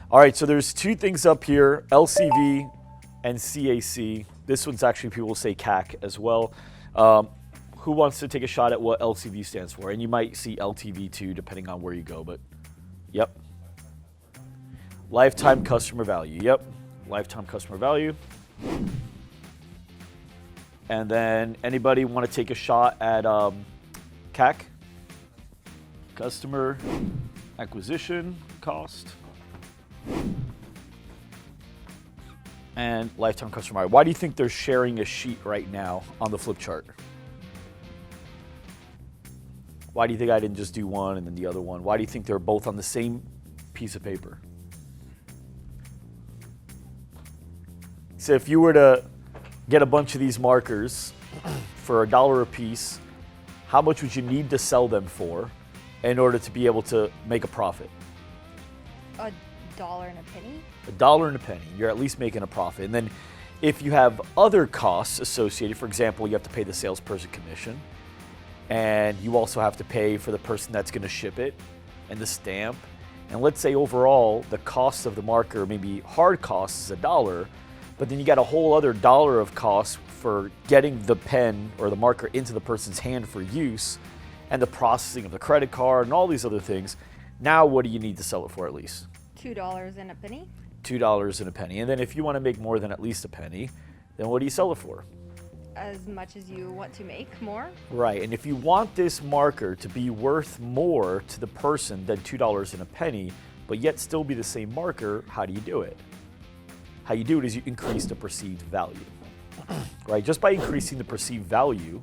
All right, so there's two things up here, LCV and CAC. This one's actually, people will say CAC as well. Who wants to take a shot at what LCV stands for? And you might see LTV too, depending on where you go, but yep. Lifetime customer value, yep. Lifetime customer value. And then anybody want to take a shot at CAC? Customer acquisition cost. And lifetime customer value. Why do you think they're sharing a sheet right now on the flip chart? Why do you think I didn't just do one and then the other one? Why do you think they're both on the same piece of paper? So if you were to get a bunch of these markers for $1 a piece, how much would you need to sell them for in order to be able to make a profit? $1 and a penny? $1 and a penny. You're at least making a profit. And then if you have other costs associated, for example, you have to pay the salesperson commission, and you also have to pay for the person that's going to ship it and the stamp. And let's say overall the cost of the marker, maybe hard costs is $1, but then you got a whole other $1 of cost for getting the pen or the marker into the person's hand for use, and the processing of the credit card and all these other things. Now what do you need to sell it for at least? $2 and a penny. $2 and a penny. And then if you want to make more than at least a penny, then what do you sell it for? As much as you want to make more. Right, and if you want this marker to be worth more to the person than $2 and a penny, but yet still be the same marker, how do you do it? How you do it is you increase the perceived value. Right, just by increasing the perceived value,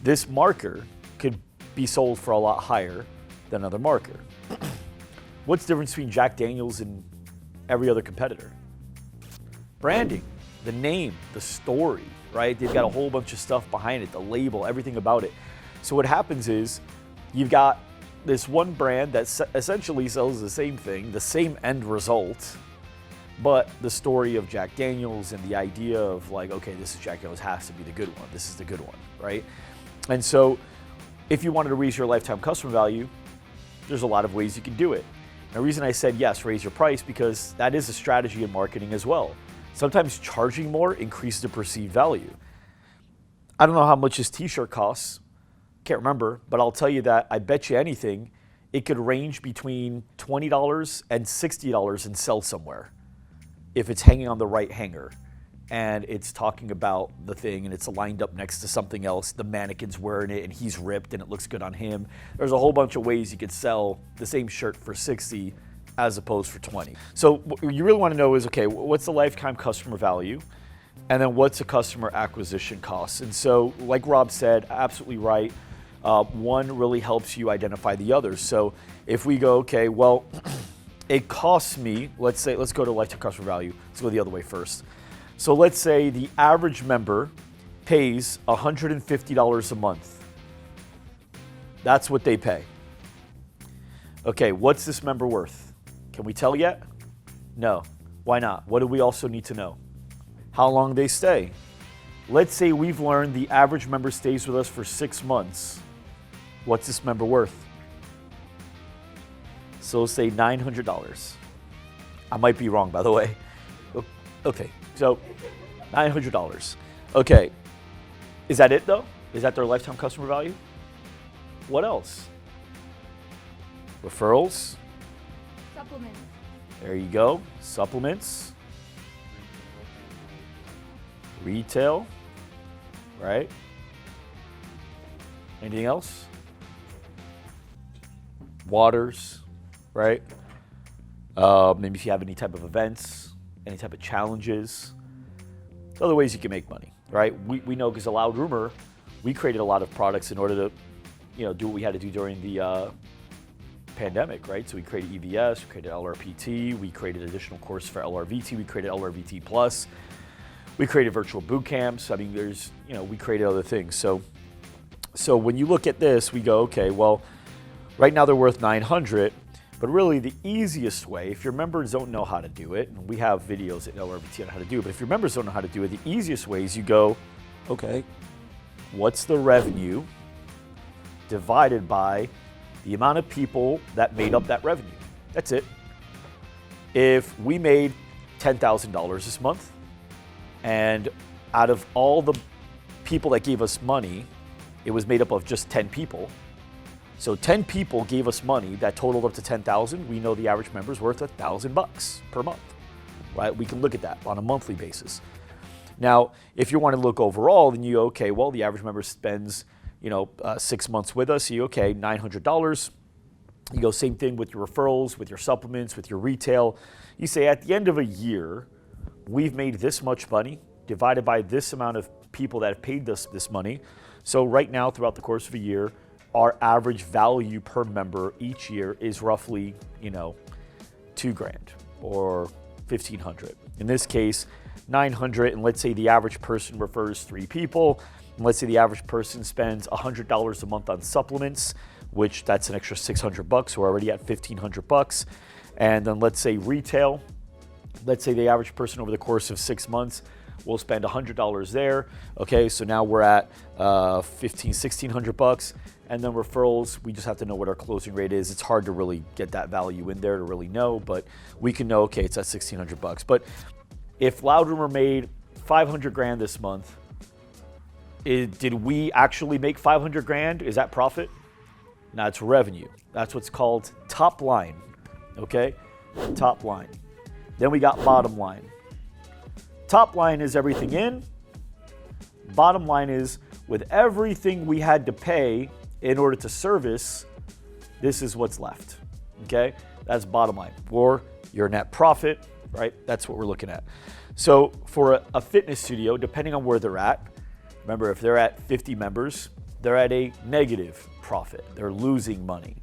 this marker could be sold for a lot higher than another marker. What's the difference between Jack Daniels and every other competitor? Branding, the name, the story, right? They've got a whole bunch of stuff behind it, the label, everything about it. So what happens is you've got this one brand that essentially sells the same thing, the same end result, but the story of Jack Daniels and the idea of like, okay, this is Jack Daniels, has to be the good one. This is the good one, right? And so if you wanted to raise your lifetime customer value, there's a lot of ways you can do it. And the reason I said yes, raise your price, because that is a strategy in marketing as well. Sometimes charging more increases the perceived value. I don't know how much this t-shirt costs. Can't remember, but I'll tell you that I bet you anything, it could range between $20 and $60 and sell somewhere if it's hanging on the right hanger and it's talking about the thing and it's lined up next to something else, the mannequin's wearing it and he's ripped and it looks good on him. There's a whole bunch of ways you could sell the same shirt for 60 as opposed for 20. So what you really want to know is, okay, what's the lifetime customer value? And then what's the customer acquisition cost? And so like Rob said, absolutely right. One really helps you identify the other. So if we go, okay, well, it costs me, let's go to lifetime customer value. Let's go the other way first. So let's say the average member pays $150 a month. That's what they pay. Okay, what's this member worth? Can we tell yet? No. Why not? What do we also need to know? How long they stay. Let's say we've learned the average member stays with us for 6 months. What's this member worth? So let's say $900. I might be wrong, by the way. Okay, so $900. Okay, is that it though? Is that their lifetime customer value? What else? Referrals. Supplements. There you go. Supplements. Retail. Right? Anything else? Waters. Right? Maybe if you have any type of events, any type of challenges. Other ways you can make money, right? We know because a Loud Rumor, we created a lot of products in order to, do what we had to do during the pandemic, right? So we created EVS, we created LRPT, we created additional course for LRVT, we created LRVT Plus, we created virtual boot camps. I mean, there's, we created other things. So when you look at this, we go, okay, well, right now they're worth 900. But really the easiest way, if your members don't know how to do it, and we have videos at LRVT on how to do it, but if your members don't know how to do it, the easiest way is you go, okay, what's the revenue divided by the amount of people that made up that revenue? That's it. if we made $10,000 this month, and out of all the people that gave us money, it was made up of just 10 people. So 10 people gave us money that totaled up to 10,000. We know the average member is worth $1,000 per month, right? We can look at that on a monthly basis. Now, if you want to look overall, then you go, okay, well, the average member spends, 6 months with us. You okay, $900. You go same thing with your referrals, with your supplements, with your retail. You say at the end of a year, we've made this much money divided by this amount of people that have paid us this money. So right now, throughout the course of a year, our average value per member each year is roughly, $2,000 or $1,500. In this case, $900, and let's say the average person refers 3 people, and let's say the average person spends $100 a month on supplements, which that's an extra $600. So we're already at $1,500. And then let's say retail. Let's say the average person over the course of 6 months will spend $100 there. Okay, so now we're at $1,600. And then referrals, we just have to know what our closing rate is. It's hard to really get that value in there to really know, but we can know, okay, it's at $1,600. But if Loud Rumor made $500,000 this month, did we actually make $500,000? Is that profit? No, it's revenue. That's what's called top line. Okay, top line. Then we got bottom line. Top line is everything in. Bottom line is with everything we had to pay in order to service, this is what's left. Okay, that's bottom line. Or your net profit, right? That's what we're looking at. So for a fitness studio, depending on where they're at, remember if they're at 50 members, they're at a negative profit. They're losing money.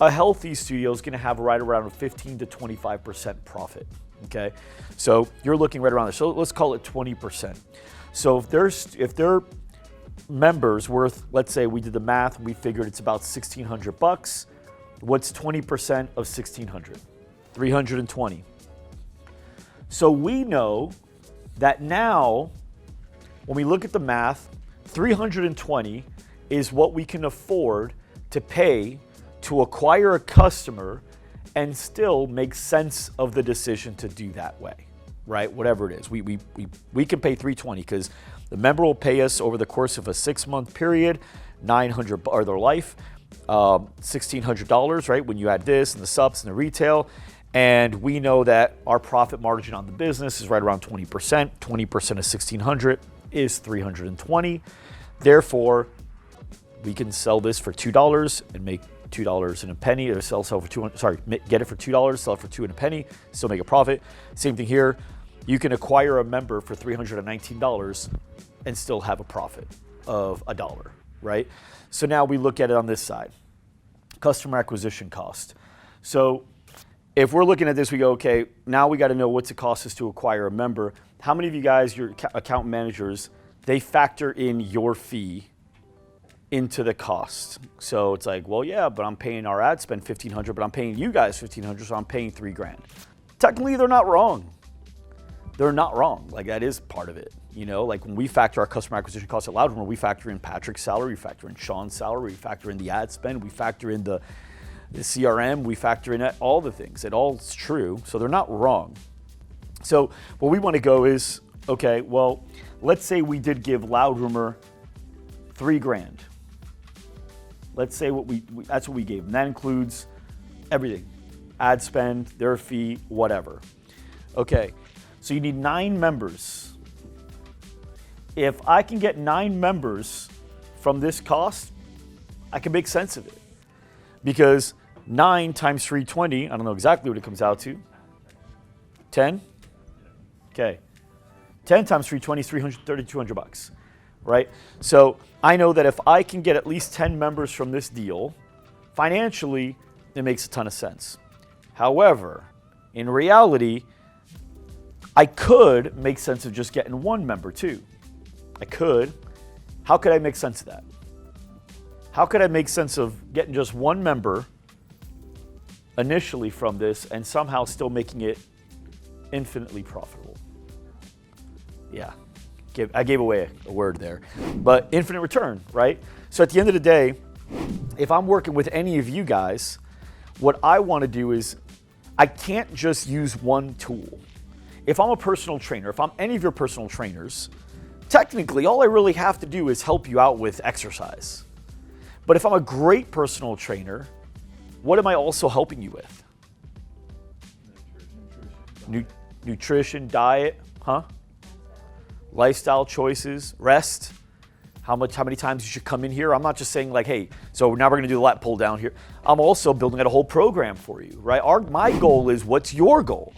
A healthy studio is going to have right around a 15 to 25% profit. Okay, so you're looking right around there. So let's call it 20%. So if their members worth, let's say we did the math and we figured it's about $1,600. What's 20% of 1,600? 320. So we know that now, when we look at the math, 320 is what we can afford to pay to acquire a customer and still make sense of the decision to do that way, right? Whatever it is, we can pay 320 because the member will pay us over the course of a 6-month period, $900 or their life, $1,600, right? When you add this and the subs and the retail, and we know that our profit margin on the business is right around 20%. 20% of 1,600 is 320. Therefore, we can sell this for $2 and make $2 and a penny, or sell for get it for $2, sell it for $2 and a penny, still make a profit. Same thing here. You can acquire a member for $319 and still have a profit of $1, right? So now we look at it on this side, customer acquisition cost. So if we're looking at this, we go, okay, now we got to know what's it cost us to acquire a member. How many of you guys, your account managers, they factor in your fee into the cost? So it's like, well, yeah, but I'm paying our ad spend $1,500, but I'm paying you guys $1,500, so I'm paying $3,000. Technically, they're not wrong. They're not wrong. Like that is part of it. Like when we factor our customer acquisition costs at Loud Rumor, we factor in Patrick's salary, we factor in Sean's salary, we factor in the ad spend, we factor in the CRM, we factor in all the things. It all is true, so they're not wrong. So what we want to go is, okay, well, let's say we did give Loud Rumor $3,000. Let's say that's what we gave them. That includes everything, ad spend, their fee, whatever. Okay, so you need 9 members. If I can get 9 members from this cost, I can make sense of it. Because 9 times 320, I don't know exactly what it comes out to. 10? Okay. 10 times 320 is $3,200, right? So I know that if I can get at least 10 members from this deal, financially, it makes a ton of sense. However, in reality, I could make sense of just getting 1 member too. I could. How could I make sense of that? How could I make sense of getting just 1 member initially from this and somehow still making it infinitely profitable? Yeah, I gave away a word there, but infinite return, right? So at the end of the day, if I'm working with any of you guys, what I want to do is I can't just use one tool. If I'm a personal trainer, if I'm any of your personal trainers, technically all I really have to do is help you out with exercise. But if I'm a great personal trainer, what am I also helping you with? Nutrition, diet, lifestyle choices, rest. How many times you should come in here. I'm not just saying like, hey, so now we're gonna do the lat pull down here. I'm also building out a whole program for you, right? My goal is, what's your goal?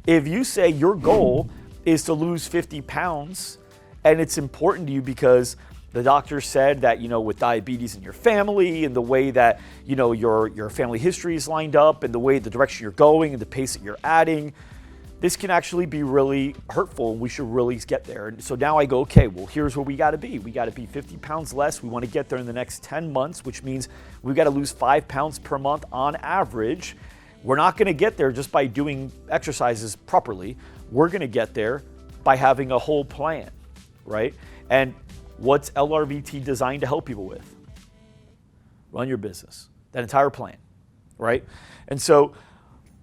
If you say your goal is to lose 50 pounds and it's important to you because the doctor said that, with diabetes in your family and the way that, your family history is lined up and the way the direction you're going and the pace that you're adding, this can actually be really hurtful and we should really get there. And so now I go, okay, well, here's where we gotta be. We gotta be 50 pounds less. We wanna get there in the next 10 months, which means we've gotta lose 5 pounds per month on average. We're not gonna get there just by doing exercises properly. We're gonna get there by having a whole plan, right? And what's LRVT designed to help people with? Run your business, that entire plan, right? And so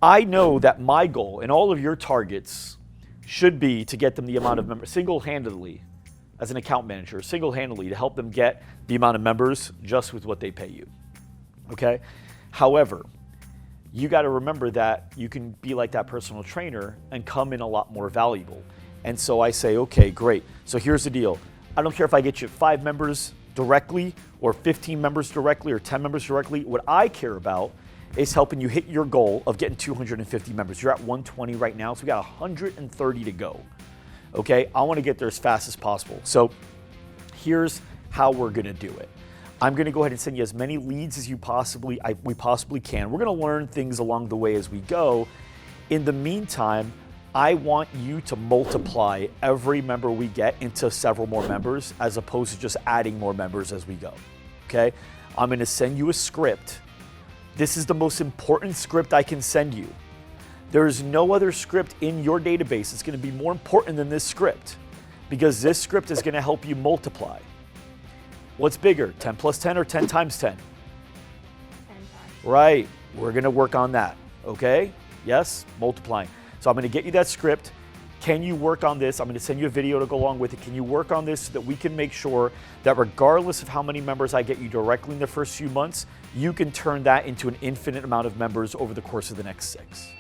I know that my goal and all of your targets should be to get them the amount of members single-handedly, as an account manager, single-handedly to help them get the amount of members just with what they pay you, okay? However, you got to remember that you can be like that personal trainer and come in a lot more valuable. And so I say, okay, great. So here's the deal. I don't care if I get you 5 members directly or 15 members directly or 10 members directly. What I care about is helping you hit your goal of getting 250 members. You're at 120 right now, so we got 130 to go. Okay, I want to get there as fast as possible. So here's how we're gonna do it. I'm gonna go ahead and send you as many leads as we possibly can. We're gonna learn things along the way as we go. In the meantime, I want you to multiply every member we get into several more members as opposed to just adding more members as we go, okay? I'm gonna send you a script. This is the most important script I can send you. There is no other script in your database that's gonna be more important than this script because this script is gonna help you multiply. What's bigger, 10 plus 10 or 10 times 10? 10 times. Right, we're gonna work on that, okay? Yes, multiplying. So I'm gonna get you that script. Can you work on this? I'm gonna send you a video to go along with it. Can you work on this so that we can make sure that regardless of how many members I get you directly in the first few months, you can turn that into an infinite amount of members over the course of the next 6?